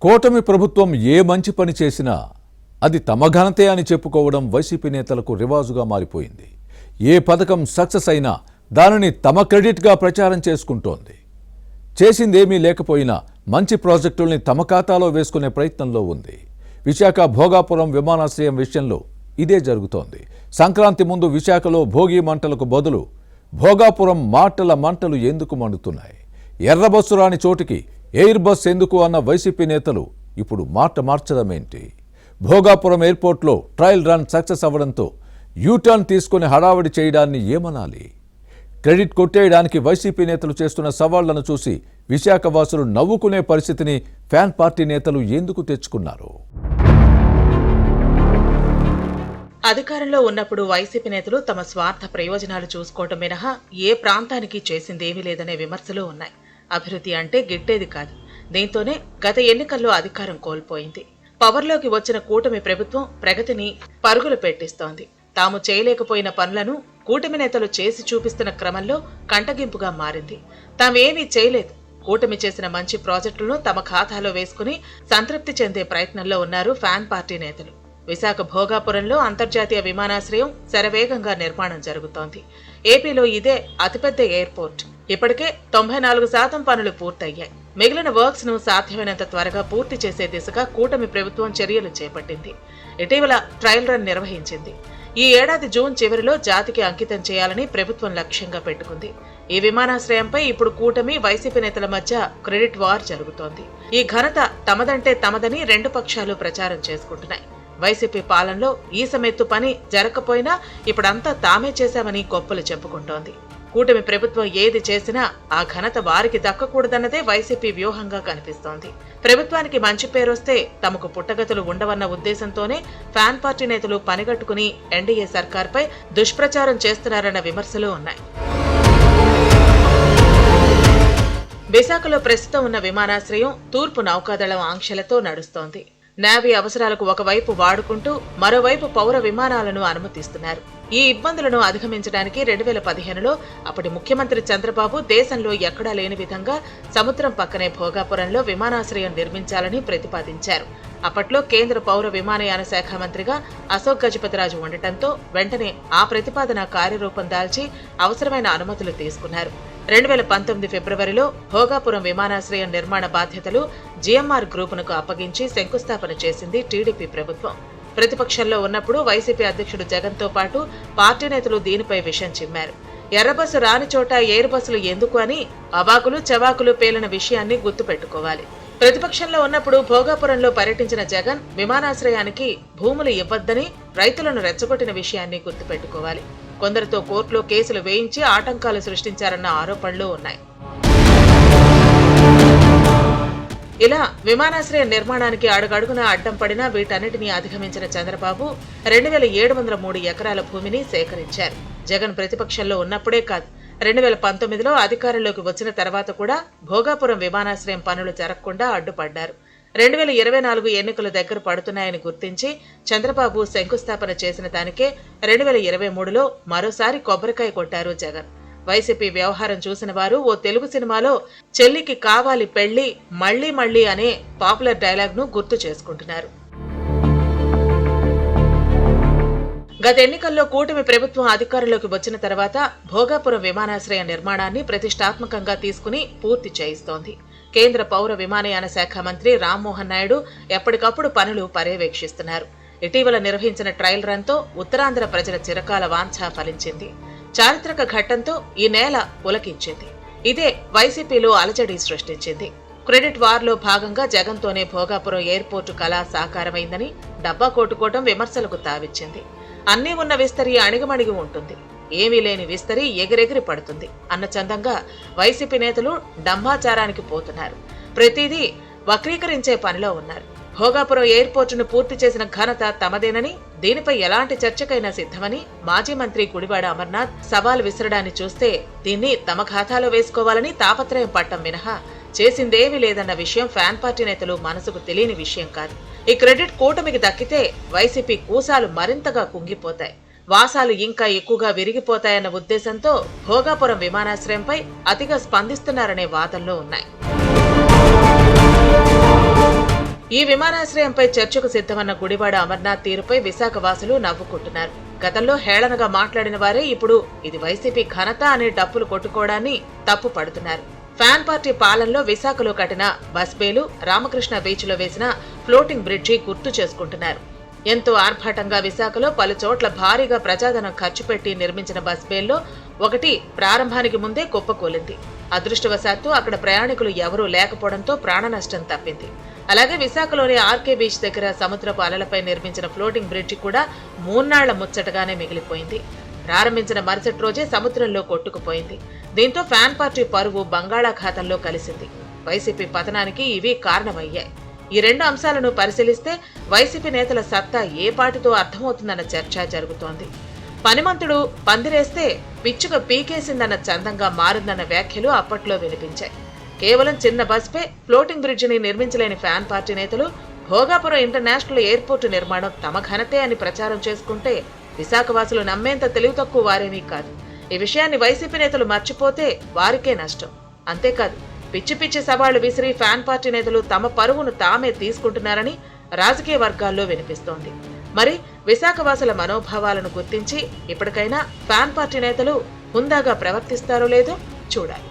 కూటమి ప్రభుత్వం ఏ మంచి పని చేసినా అది తమ ఘనతే అని చెప్పుకోవడం వైసీపీ నేతలకు రివాజుగా మారిపోయింది. ఏ పథకం సక్సెస్ అయినా దానిని తమ క్రెడిట్గా ప్రచారం చేసుకుంటోంది. చేసిందేమీ లేకపోయినా మంచి ప్రాజెక్టుల్ని తమ ఖాతాలో వేసుకునే ప్రయత్నంలో ఉంది. విశాఖ భోగాపురం విమానాశ్రయం విషయంలో ఇదే జరుగుతోంది. సంక్రాంతి ముందు విశాఖలో భోగి మంటలకు బదులు భోగాపురం మాటల మంటలు ఎందుకు మండుతున్నాయి? ఎర్ర బస్సు రాని చోటికి ఎయిర్ బస్ ఎందుకు అన్న వైసీపీ నేతలు ఇప్పుడు మాట మార్చడమేంటి? భోగాపురం ఎయిర్పోర్ట్లో ట్రయల్ రన్ సక్సెస్ అవ్వడంతో యూటర్న్ తీసుకుని హడావిడి చేయడాన్ని ఏమనాలి? క్రెడిట్ కొట్టేయడానికి వైసీపీ నేతలు చేస్తున్న సవాళ్లను చూసి విశాఖ వాసులు నవ్వుకునే పరిస్థితిని ఫ్యాన్ పార్టీ నేతలు ఎందుకు తెచ్చుకున్నారు? అధికారంలో ఉన్నప్పుడు వైసీపీ నేతలు తమ స్వార్థ ప్రయోజనాలు చూసుకోవటం మినహా ఏ ప్రాంతానికి చేసిందేమీ లేదనే విమర్శలు ఉన్నాయి. అభివృద్ధి అంటే గిట్టేది కాదు. దీంతోనే గత ఎన్నికల్లో అధికారం కోల్పోయింది. పవర్లోకి వచ్చిన కూటమి ప్రభుత్వం ప్రగతిని పరుగులు పెట్టిస్తోంది. తాము చేయలేకపోయిన పనులను కూటమి నేతలు చేసి చూపిస్తున్న క్రమంలో కంటగింపుగా మారింది. తామేమీ చేయలేదు, కూటమి చేసిన మంచి ప్రాజెక్టులను తమ ఖాతాలో వేసుకుని సంతృప్తి చెందే ప్రయత్నంలో ఉన్నారు ఫ్యాన్ పార్టీ నేతలు. విశాఖ భోగాపురంలో అంతర్జాతీయ విమానాశ్రయం శరవేగంగా నిర్మాణం జరుగుతోంది. ఏపీలో ఇదే అతిపెద్ద ఎయిర్పోర్ట్. ఇప్పటికే 94% పనులు పూర్తయ్యాయి. మిగిలిన వర్క్స్ ను సాధ్యమైనంత త్వరగా పూర్తి చేసే దిశగా కూటమి ప్రభుత్వం చర్యలు చేపట్టింది. ఇటీవల ట్రయల్ రన్ నిర్వహించింది. ఈ ఏడాది జూన్ చివరిలో జాతికి అంకితం చేయాలని ప్రభుత్వం లక్ష్యంగా పెట్టుకుంది. ఈ విమానాశ్రయంపై ఇప్పుడు కూటమి వైసీపీ నేతల మధ్య క్రెడిట్ వార్ జరుగుతోంది. ఈ ఘనత తమదంటే తమదని రెండు పక్షాలు ప్రచారం చేసుకుంటున్నాయి. వైసీపీ పాలనలో ఈ సమెత్తు పని జరగకపోయినా ఇప్పుడంతా తామే చేశామని గొప్పలు చెప్పుకుంటోంది. కూటమి ప్రభుత్వం ఏది చేసినా ఆ ఘనత వారికి దక్కకూడదన్నదే వైసీపీ వ్యూహంగా కనిపిస్తోంది. ప్రభుత్వానికి మంచి పేరొస్తే తమకు పుట్టగతులు ఉండవన్న ఉద్దేశంతోనే ఫ్యాన్ పార్టీ నేతలు పనిగట్టుకుని ఎన్డీఏ సర్కార్పై దుష్ప్రచారం చేస్తున్నారన్న విమర్శలు ఉన్నాయి. విశాఖలో ప్రస్తుతం ఉన్న విమానాశ్రయం తూర్పు నౌకాదళం ఆంక్షలతో నడుస్తోంది. నేవీ అవసరాలకు ఒకవైపు వాడుకుంటూ మరోవైపు పౌర విమానాలను అనుమతిస్తున్నారు. ఈ ఇబ్బందులను అధిగమించడానికి 2015లో అప్పటి ముఖ్యమంత్రి చంద్రబాబు దేశంలో ఎక్కడా లేని విధంగా సముద్రం పక్కనే భోగాపురంలో విమానాశ్రయం నిర్మించాలని ప్రతిపాదించారు. అప్పట్లో కేంద్ర పౌర విమానయాన శాఖ మంత్రిగా అశోక్ గజపతిరాజు ఉండటంతో వెంటనే ఆ ప్రతిపాదన కార్యరూపం దాల్చి అవసరమైన అనుమతులు తీసుకున్నారు. 2019 ఫిబ్రవరిలో భోగాపురం విమానాశ్రయం నిర్మాణ బాధ్యతలు జీఎంఆర్ గ్రూపునకు అప్పగించి శంకుస్థాపన చేసింది టీడీపీ ప్రభుత్వం. ప్రతిపక్షంలో ఉన్నప్పుడు వైసీపీ అధ్యక్షుడు జగన్తో పాటు పార్టీ నేతలు దీనిపై విషం చిమ్మారు. ఎర్రబస్సు రాని చోట ఎయిర్ బస్సులు ఎందుకు అని అవాకులు చవాకులు పేలిన విషయాన్ని గుర్తుపెట్టుకోవాలి. ప్రతిపక్షంలో ఉన్నప్పుడు భోగాపురంలో పర్యటించిన జగన్ విమానాశ్రయానికి భూములు ఇవ్వద్దని రైతులను రెచ్చగొట్టిన విషయాన్ని గుర్తుపెట్టుకోవాలి. కొందరితో కోర్టులో కేసులు వేయించి ఆటంకాలు సృష్టించారన్న ఆరోపణలు ఉన్నాయి. ఇలా విమానాశ్రయ నిర్మాణానికి అడుగడుగున అడ్డం పడినా వీటన్నిటినీ అధిగమించిన చంద్రబాబు 2703 ఎకరాల భూమిని సేకరించారు. జగన్ ప్రతిపక్షంలో ఉన్నప్పుడే కాదు, 2019లో అధికారంలోకి వచ్చిన తర్వాత కూడా భోగాపురం విమానాశ్రయం పనులు జరగకుండా అడ్డుపడ్డారు. 2024 ఎన్నికలు దగ్గర పడుతున్నాయని గుర్తించి చంద్రబాబు శంకుస్థాపన చేసిన దానికే 2023లో మరోసారి కొబ్బరికాయ కొట్టారు జగన్. వైసీపీ వ్యవహారం చూసిన వారు ఓ తెలుగు సినిమాలో చెల్లికి కావాలి పెళ్లి మళ్లీ మళ్లీ అనే పాపులర్ డైలాగ్ ను గుర్తు చేసుకుంటున్నారు. గత ఎన్నికల్లో కూటమి ప్రభుత్వం అధికారంలోకి వచ్చిన తర్వాత భోగాపురం విమానాశ్రయ నిర్మాణాన్ని ప్రతిష్టాత్మకంగా తీసుకుని పూర్తి చేయిస్తోంది. కేంద్ర పౌర విమానయాన శాఖ మంత్రి రామ్మోహన్ నాయుడు ఎప్పటికప్పుడు పనులు పర్యవేక్షిస్తున్నారు. ఇటీవల నిర్వహించిన ట్రయల్ రన్ తో ఉత్తరాంధ్ర ప్రజల చిరకాల వాంఛ ఫలించింది. చారిత్రక ఘట్టంతో ఈ నేల పులకించింది. ఇదే వైసీపీలో అలజడి సృష్టించింది. క్రెడిట్ వార్లో భాగంగా జగన్తోనే భోగాపురం ఎయిర్పోర్టు కళ సాకారమైందని డబ్బా కొట్టుకోవడం విమర్శలకు తావిచ్చింది. అన్నీ ఉన్న విస్తరి అణిగమణిగి ఉంటుంది, ఏమీ లేని విస్తరి ఎగిరెగిరి పడుతుంది అన్న చందంగా వైసీపీ నేతలు డంబాచారానికి పోతున్నారు. ప్రతిదీ వక్రీకరించే పనిలో ఉన్నారు. భోగాపురం ఎయిర్పోర్టును పూర్తి చేసిన ఘనత తమదేనని, దీనిపై ఎలాంటి చర్చకైనా సిద్ధమని మాజీ మంత్రి గుడివాడ అమర్నాథ్ సవాల్ విసరడాన్ని చూస్తే దీన్ని తమ ఖాతాలో వేసుకోవాలని తాపత్రయం పట్టం మినహా చేసిందేమీ లేదన్న విషయం ఫ్యాన్ పార్టీ నేతలు మనసుకు తెలియని విషయం కాదు. ఈ క్రెడిట్ కూటమికి దక్కితే వైసీపీ కూసాలు మరింతగా కుంగిపోతాయి, వాసాలు ఇంకా ఎక్కువగా విరిగిపోతాయన్న ఉద్దేశంతో భోగాపురం విమానాశ్రయంపై అతిగా స్పందిస్తున్నారనే వాదనలు ఉన్నాయి. ఈ విమానాశ్రయంపై చర్చకు సిద్ధమన్న గుడివాడ అమర్నాథ్ తీరుపై విశాఖ వాసులు నవ్వుకుంటున్నారు. గతంలో హేళనగా మాట్లాడిన వారే ఇప్పుడు ఇది వైసీపీ ఘనత అనే డప్పులు కొట్టుకోవడాన్ని తప్పు పడుతున్నారు. ఫ్యాన్ పార్టీ పాలనలో విశాఖలో కట్టిన బస్బేలు, రామకృష్ణ బీచ్లో వేసిన ఫ్లోటింగ్ బ్రిడ్జి గుర్తు చేసుకుంటున్నారు. ఎంతో ఆర్భాటంగా విశాఖలో పలు చోట్ల భారీగా ప్రజాధనం ఖర్చు పెట్టి నిర్మించిన బస్బేల్లో ఒకటి ప్రారంభానికి ముందే కుప్పకూలింది. అదృష్టవశాత్తు అక్కడ ప్రయాణికులు ఎవరూ లేకపోవడంతో ప్రాణ నష్టం తప్పింది. అలాగే విశాఖలోని ఆర్కే బీచ్ దగ్గర సముద్రపు అలలపై నిర్మించిన ఫ్లోటింగ్ బ్రిడ్జి కూడా మూన్నాళ్ల ముచ్చటగానే మిగిలిపోయింది. ప్రారంభించిన మరుసటి రోజే సముద్రంలో కొట్టుకుపోయింది. దీంతో ఫ్యాన్ పార్టీ పరువు బంగాళాఖాతంలో కలిసింది. వైసీపీ పతనానికి ఇవి కారణమయ్యాయి. ఈ రెండు అంశాలను పరిశీలిస్తే వైసీపీ నేతల సత్తా ఏ పాటితో అర్థమవుతుందన్న చర్చ జరుగుతోంది. పనిమంతుడు పందిరేస్తే పిచ్చుక పీకేసిందన్న చందంగా మారిందన్న వ్యాఖ్యలు అప్పట్లో వినిపించాయి. కేవలం చిన్న బస్పై ఫ్లోటింగ్ బ్రిడ్జిని నిర్మించలేని ఫ్యాన్ పార్టీ నేతలు భోగాపురం ఇంటర్నేషనల్ ఎయిర్పోర్టు నిర్మాణం తమ ఘనతే అని ప్రచారం చేసుకుంటే విశాఖవాసులు నమ్మేంత తెలివి తక్కువ వారేమీ కాదు. ఈ విషయాన్ని వైసీపీ నేతలు మర్చిపోతే వారికే నష్టం. అంతేకాదు, పిచ్చి పిచ్చి సవాళ్లు విసిరి ఫ్యాన్ పార్టీ నేతలు తమ పరువును తామే తీసుకుంటున్నారని రాజకీయ వర్గాల్లో వినిపిస్తోంది. మరి విశాఖవాసుల మనోభావాలను గుర్తించి ఇప్పటికైనా ఫ్యాన్ పార్టీ నేతలు హుందాగా ప్రవర్తిస్తారో లేదో చూడాలి.